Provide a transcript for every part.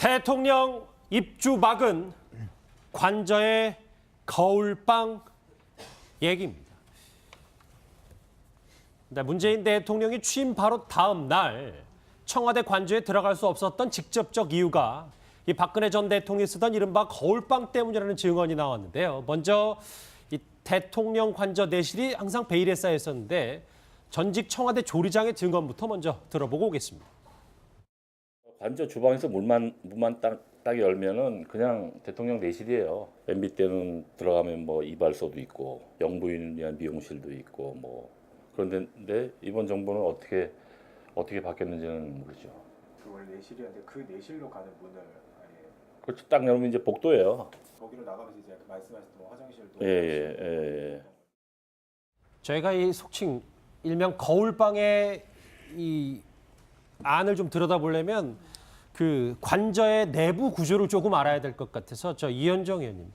대통령 입주 막은 관저의 거울방 얘기입니다. 문재인 대통령이 취임 바로 다음 날 청와대 관저에 들어갈 수 없었던 직접적 이유가 이 박근혜 전 대통령이 쓰던 이른바 거울방 때문이라는 증언이 나왔는데요. 먼저 이 대통령 관저 내실이 항상 베일에 쌓여 있었는데 전직 청와대 조리장의 증언부터 먼저 들어보고 오겠습니다. 관저 주방에서 문만 딱 열면은 그냥 대통령 내실이에요. MB 때는 들어가면 뭐 이발소도 있고 영부인을 위한 미용실도 있고 뭐 그런데 이번 정부는 어떻게 바뀌었는지는 모르죠. 그 원래 내실이었는데 그 내실로 가는 문을 아예 그렇죠. 딱 열면 이제 복도예요. 거기로 나가면서 이제 말씀하셨던 뭐 화장실도 예. 저희가 이 속칭 일명 거울방의 이 안을 좀 들여다보려면 그 관저의 내부 구조를 조금 알아야 될 것 같아서 저 이현정 의원님,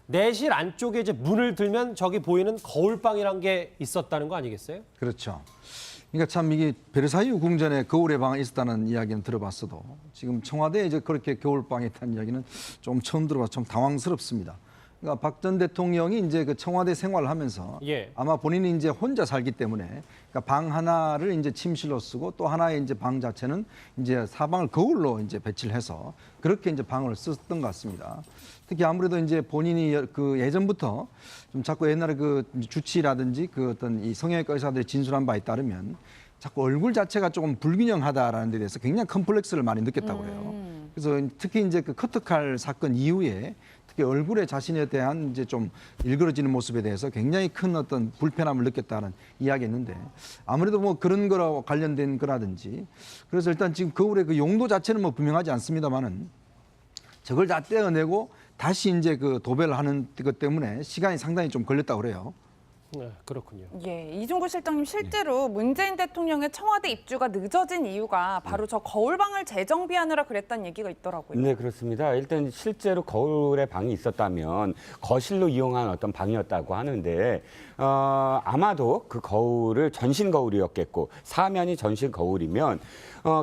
내실 안쪽에 이제 문을 들면 저기 보이는 거울방이란 게 있었다는 거 아니겠어요? 그렇죠. 그러니까 참 이게 베르사유 궁전에 거울의 방이 있었다는 이야기는 들어봤어도 지금 청와대에 이제 그렇게 거울방이 있다는 이야기는 좀 처음 들어봐서 좀 당황스럽습니다. 그러니까 박 전 대통령이 이제 그 청와대 생활을 하면서 아마 본인이 이제 혼자 살기 때문에 그러니까 방 하나를 이제 침실로 쓰고 또 하나의 이제 방 자체는 이제 사방을 거울로 이제 배치를 해서 그렇게 이제 방을 썼던 것 같습니다. 특히 아무래도 이제 본인이 그 예전부터 좀 자꾸 옛날에 그 주치라든지 그 어떤 이 성형외과 의사들이 진술한 바에 따르면 자꾸 얼굴 자체가 조금 불균형하다라는 데 대해서 굉장히 컴플렉스를 많이 느꼈다고 그래요. 그래서 특히 이제 그 커트칼 사건 이후에 특히 얼굴에 자신에 대한 이제 좀 일그러지는 모습에 대해서 굉장히 큰 어떤 불편함을 느꼈다는 이야기했는데 아무래도 뭐 그런 거랑 관련된 거라든지 그래서 일단 지금 거울의 그 용도 자체는 뭐 분명하지 않습니다만은 저걸 다 떼어내고 다시 이제 그 도배를 하는 것 때문에 시간이 상당히 좀 걸렸다고 그래요. 네, 그렇군요. 예, 이종구 실장님 실제로 문재인 대통령의 청와대 입주가 늦어진 이유가 바로 저 거울방을 재정비하느라 그랬다는 얘기가 있더라고요. 네, 그렇습니다. 일단 실제로 거울의 방이 있었다면 거실로 이용한 어떤 방이었다고 하는데 아마도 그 거울을 전신 거울이었겠고 사면이 전신 거울이면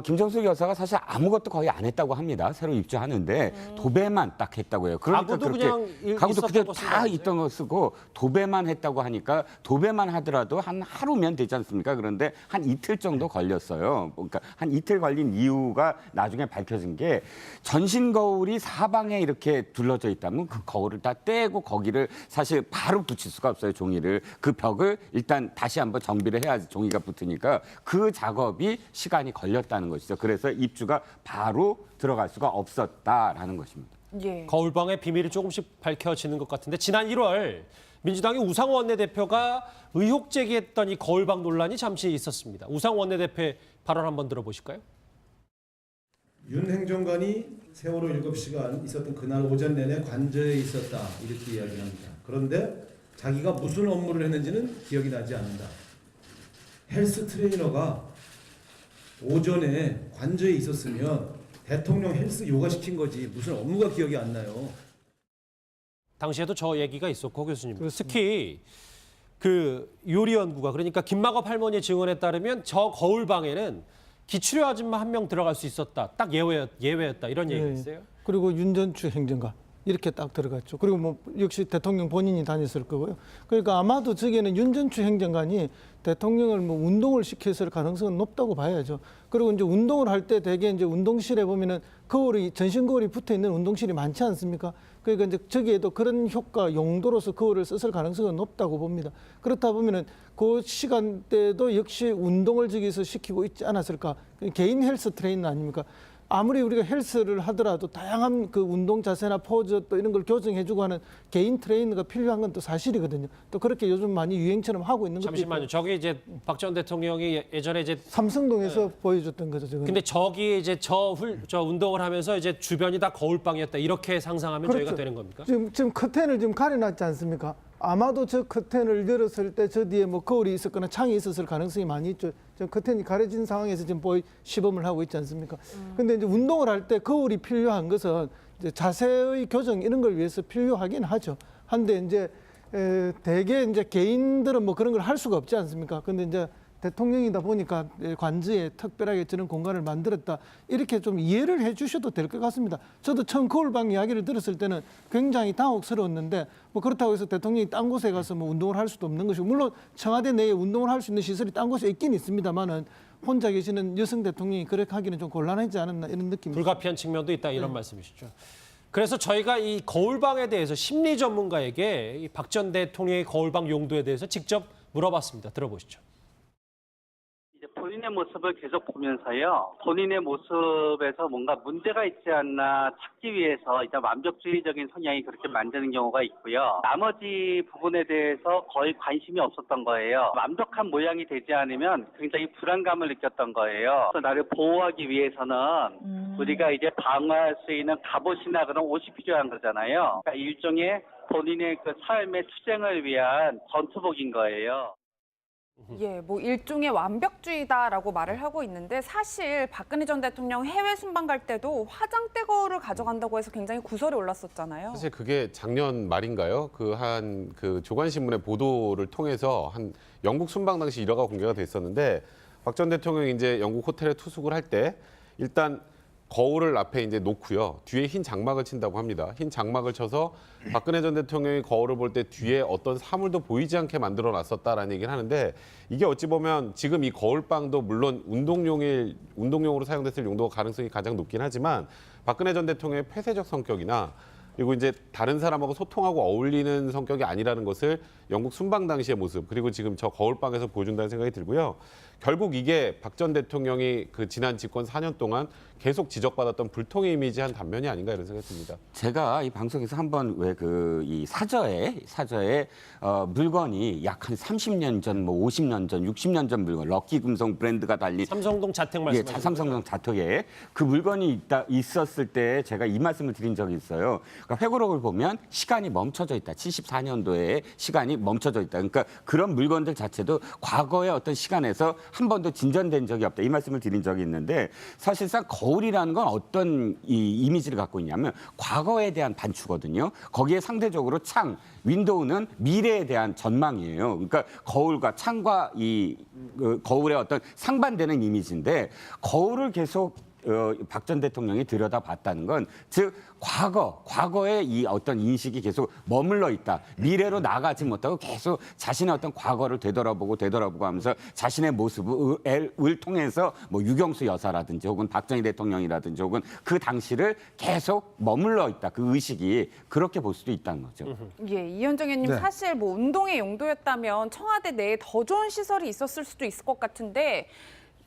김정숙 여사가 사실 아무것도 거의 안 했다고 합니다. 새로 입주하는데 도배만 딱 했다고 해요. 그러니까 가구도 그냥 가구도 그대로 있었던 다 거 있던 거 쓰고 도배만 했다고 하니까 도배만 하더라도 한 하루면 되지 않습니까? 그런데 한 이틀 정도 걸렸어요. 그러니까 한 이틀 걸린 이유가 나중에 밝혀진 게 전신 거울이 사방에 이렇게 둘러져 있다면 그 거울을 다 떼고 거기를 사실 바로 붙일 수가 없어요. 종이를. 그 벽을 일단 다시 한번 정비를 해야지 종이가 붙으니까 그 작업이 시간이 걸렸다는 것이죠. 그래서 입주가 바로 들어갈 수가 없었다라는 것입니다. 예. 거울방의 비밀이 조금씩 밝혀지는 것 같은데 지난 1월 민주당의 우상호 원내대표가 의혹 제기했던 이 거울방 논란이 잠시 있었습니다. 우상호 원내대표의 발언 한번 들어보실까요? 윤 행정관이 세월호 7시간 있었던 그날 오전 내내 관저에 있었다 이렇게 이야기합니다. 그런데 자기가 무슨 업무를 했는지는 기억이 나지 않는다. 헬스 트레이너가 오전에 관저에 있었으면 대통령 헬스 요가 시킨 거지 무슨 업무가 기억이 안 나요. 당시에도 저 얘기가 있었고 교수님. 특히 그 요리연구가 그러니까 김마갑 할머니의 증언에 따르면 저 거울방에는 기치료 아줌마 한 명 들어갈 수 있었다. 딱 예외였다. 이런 얘기가 있어요. 그리고 윤전추 행정관 이렇게 딱 들어갔죠. 그리고 뭐 역시 대통령 본인이 다녔을 거고요. 그러니까 아마도 저기에는 윤전추 행정관이 대통령을 뭐 운동을 시켰을 가능성은 높다고 봐야죠. 그리고 이제 운동을 할 때 대개 이제 운동실에 보면은 거울이 전신 거울이 붙어 있는 운동실이 많지 않습니까? 그러니까 이제 저기에도 그런 효과 용도로서 거울을 썼을 가능성은 높다고 봅니다. 그렇다 보면은 그 시간대도 역시 운동을 저기서 시키고 있지 않았을까? 개인 헬스 트레이너 아닙니까? 아무리 우리가 헬스를 하더라도 다양한 그 운동 자세나 포즈 또 이런 걸 교정해주고 하는 개인 트레이너가 필요한 건 또 사실이거든요. 또 그렇게 요즘 많이 유행처럼 하고 있는 것도 잠시만요. 저기 이제 박 전 대통령이 예전에 이제 삼성동에서 보여줬던 거죠. 저건. 근데 저기 이제 저 운동을 하면서 이제 주변이 다 거울방이었다. 이렇게 상상하면 저희가 되는 겁니까? 지금 커튼을 지금 가려놨지 않습니까? 아마도 저 커튼을 열었을 때 저 뒤에 뭐 거울이 있었거나 창이 있었을 가능성이 많이 있죠. 저 커튼이 가려진 상황에서 지금 시범을 하고 있지 않습니까? 근데 이제 운동을 할 때 거울이 필요한 것은 이제 자세의 교정 이런 걸 위해서 필요하긴 하죠. 한데 이제 대개 이제 개인들은 뭐 그런 걸 할 수가 없지 않습니까? 근데 이제 대통령이다 보니까 관저에 특별하게 저런 공간을 만들었다 이렇게 좀 이해를 해주셔도 될 것 같습니다. 저도 처음 거울방 이야기를 들었을 때는 굉장히 당혹스러웠는데 뭐 그렇다고 해서 대통령이 딴 곳에 가서 뭐 운동을 할 수도 없는 것이고 물론 청와대 내에 운동을 할 수 있는 시설이 딴 곳에 있긴 있습니다만은 혼자 계시는 여성 대통령이 그렇게 하기는 좀 곤란하지 않았나 이런 느낌이 불가피한 측면도 있다 이런 말씀이시죠. 그래서 저희가 이 거울방에 대해서 심리 전문가에게 박 전 대통령의 거울방 용도에 대해서 직접 물어봤습니다. 들어보시죠. 이제 본인의 모습을 계속 보면서요. 본인의 모습에서 뭔가 문제가 있지 않나 찾기 위해서 일단 완벽주의적인 성향이 그렇게 만드는 경우가 있고요. 나머지 부분에 대해서 거의 관심이 없었던 거예요. 완벽한 모양이 되지 않으면 굉장히 불안감을 느꼈던 거예요. 그래서 나를 보호하기 위해서는 우리가 이제 방어할 수 있는 갑옷이나 그런 옷이 필요한 거잖아요. 그러니까 일종의 본인의 그 삶의 투쟁을 위한 전투복인 거예요. 예, 뭐 일종의 완벽주의다라고 말을 하고 있는데 사실 박근혜 전 대통령 해외 순방 갈 때도 화장대 거울을 가져간다고 해서 굉장히 구설이 올랐었잖아요. 사실 그게 작년 말인가요? 그 조간신문의 보도를 통해서 한 영국 순방 당시 일화가 공개가 됐었는데 박 전 대통령이 이제 영국 호텔에 투숙을 할 때 일단 거울을 앞에 이제 놓고요. 뒤에 흰 장막을 친다고 합니다. 흰 장막을 쳐서 박근혜 전 대통령이 거울을 볼 때 뒤에 어떤 사물도 보이지 않게 만들어 놨었다라는 얘기를 하는데 이게 어찌 보면 지금 이 거울방도 물론 운동용으로 사용됐을 용도가 가능성이 가장 높긴 하지만 박근혜 전 대통령의 폐쇄적 성격이나 그리고 이제 다른 사람하고 소통하고 어울리는 성격이 아니라는 것을 영국 순방 당시의 모습 그리고 지금 저 거울방에서 보여준다는 생각이 들고요. 결국 이게 박 전 대통령이 그 지난 집권 4년 동안 계속 지적받았던 불통의 이미지 한 단면이 아닌가 이런 생각이 듭니다. 제가 이 방송에서 한번 왜 이 사저에 물건이 약 한 30년 전, 뭐 50년 전, 60년 전 물건, 럭키 금속 브랜드가 달린 삼성동 자택 예, 말씀하시는 삼성동 자택에 그 물건이 있었을 때 제가 이 말씀을 드린 적이 있어요. 그러니까 회고록을 보면 시간이 멈춰져 있다. 74년도에 시간이 멈춰져 있다. 그러니까 그런 물건들 자체도 과거의 어떤 시간에서 한 번도 진전된 적이 없다. 이 말씀을 드린 적이 있는데 사실상 거울이라는 건 어떤 이 이미지를 갖고 있냐면 과거에 대한 반추거든요. 거기에 상대적으로 창, 윈도우는 미래에 대한 전망이에요. 그러니까 거울과 창과 거울의 어떤 상반되는 이미지인데 거울을 계속 박 전 대통령이 들여다봤다는 건 즉 과거의 이 어떤 인식이 계속 머물러 있다. 미래로 나가지 못하고 계속 자신의 어떤 과거를 되돌아보고 하면서 자신의 모습을 통해서 뭐 유경수 여사라든지 혹은 박정희 대통령이라든지 혹은 그 당시를 계속 머물러 있다. 그 의식이 그렇게 볼 수도 있다는 거죠. 예, 이현정 의원님 네. 사실 뭐 운동의 용도였다면 청와대 내에 더 좋은 시설이 있었을 수도 있을 것 같은데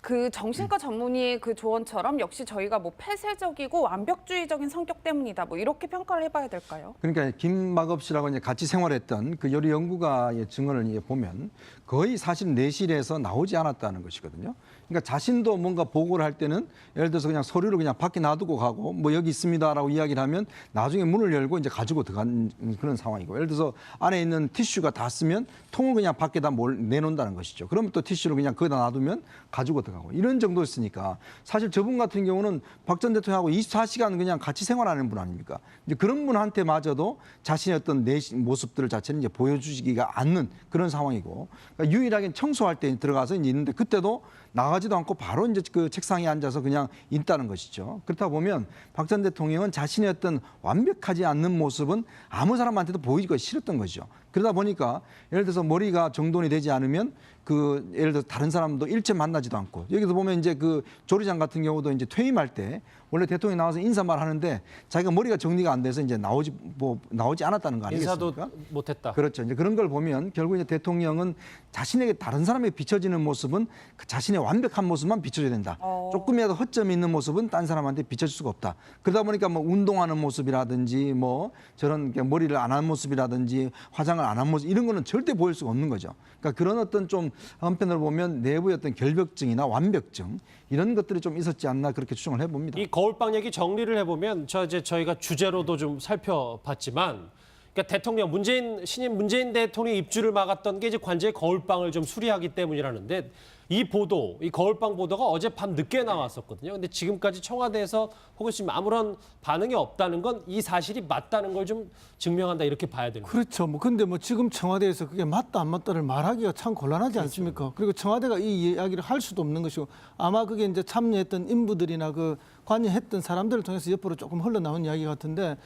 그 정신과 전문의의 그 조언처럼 역시 저희가 뭐 폐쇄적이고 완벽주의적인 성격 때문이다. 뭐 이렇게 평가를 해봐야 될까요? 그러니까 김막업 씨라고 이제 같이 생활했던 그 여러 연구가의 증언을 이제 보면 거의 사실 내실에서 나오지 않았다는 것이거든요. 그러니까 자신도 뭔가 보고를 할 때는 예를 들어서 그냥 서류를 그냥 밖에 놔두고 가고 뭐 여기 있습니다라고 이야기를 하면 나중에 문을 열고 이제 가지고 들어간 그런 상황이고 예를 들어서 안에 있는 티슈가 다 쓰면 통을 그냥 밖에다 내놓는다는 것이죠. 그러면 또 티슈를 그냥 거기다 놔두면 가지고 들어가고 이런 정도였으니까 사실 저분 같은 경우는 박 전 대통령하고 24시간 그냥 같이 생활하는 분 아닙니까? 이제 그런 분한테마저도 자신의 어떤 모습들을 자체는 이제 보여주지가 않는 그런 상황이고 그러니까 유일하게 청소할 때 들어가서 이제 있는데 그때도 나가지도 않고 바로 이제 그 책상에 앉아서 그냥 있다는 것이죠. 그렇다 보면 박 전 대통령은 자신의 어떤 완벽하지 않는 모습은 아무 사람한테도 보이기가 싫었던 거죠. 그러다 보니까 예를 들어서 머리가 정돈이 되지 않으면 그 예를 들어서 다른 사람도 일체 만나지도 않고 여기서 보면 이제 그 조리장 같은 경우도 이제 퇴임할 때 원래 대통령이 나와서 인사말 하는데 자기가 머리가 정리가 안 돼서 이제 나오지 않았다는 거 아니겠습니까? 인사도 못했다. 그렇죠. 이제 그런 걸 보면 결국 이제 대통령은 자신에게 다른 사람에게 비춰지는 모습은 그 자신의 완벽한 모습만 비춰줘야 된다. 조금이라도 허점이 있는 모습은 딴 사람한테 비춰줄 수가 없다. 그러다 보니까 뭐 운동하는 모습이라든지 뭐 저런 머리를 안 한 모습이라든지 화장을 안 한 모습 이런 거는 절대 보일 수가 없는 거죠. 그러니까 그런 어떤 좀 한편으로 보면 내부의 어떤 결벽증이나 완벽증 이런 것들이 좀 있었지 않나 그렇게 추정을 해봅니다. 이 거울방 얘기 정리를 해보면 저희가 주제로도 좀 살펴봤지만 그러니까 신임 문재인 대통령 입주를 막았던 게 이제 관저의 거울방을 좀 수리하기 때문이라는데 이 보도, 이 거울방 보도가 어젯밤 늦게 나왔었거든요. 근데 지금까지 청와대에서 혹은 지금 아무런 반응이 없다는 건 이 사실이 맞다는 걸 좀 증명한다 이렇게 봐야 되는 거예요. 그렇죠. 뭐 근데 뭐 지금 청와대에서 그게 맞다 안 맞다를 말하기가 참 곤란하지 않습니까? 그리고 청와대가 이 이야기를 할 수도 없는 것이고 아마 그게 이제 참여했던 인부들이나 그 관여했던 사람들을 통해서 옆으로 조금 흘러나온 이야기 같은데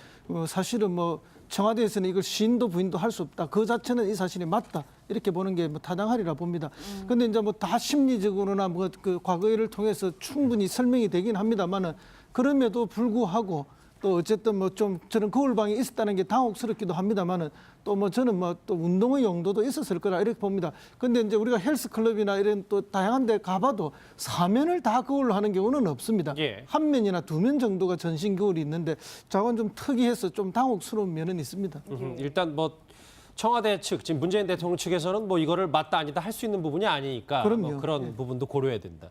사실은 뭐 청와대에서는 이걸 시인도 부인도 할 수 없다. 그 자체는 이 사실이 맞다. 이렇게 보는 게 뭐 타당하리라 봅니다. 근데 이제 뭐 다 심리적으로나 뭐 그 과거를 통해서 충분히 설명이 되긴 합니다만은 그럼에도 불구하고 또 어쨌든 뭐 좀 저는 거울방이 있었다는 게 당혹스럽기도 합니다만은 또 뭐 저는 뭐 또 운동의 용도도 있었을 거라 이렇게 봅니다. 근데 이제 우리가 헬스클럽이나 이런 또 다양한 데 가봐도 사면을 다 거울로 하는 경우는 없습니다. 예. 한 면이나 두 면 정도가 전신 거울이 있는데 저건 좀 특이해서 좀 당혹스러운 면은 있습니다. 일단 뭐 청와대 측, 지금 문재인 대통령 측에서는 뭐 이거를 맞다 아니다 할 수 있는 부분이 아니니까 그럼요. 뭐 그런 예. 부분도 고려해야 된다.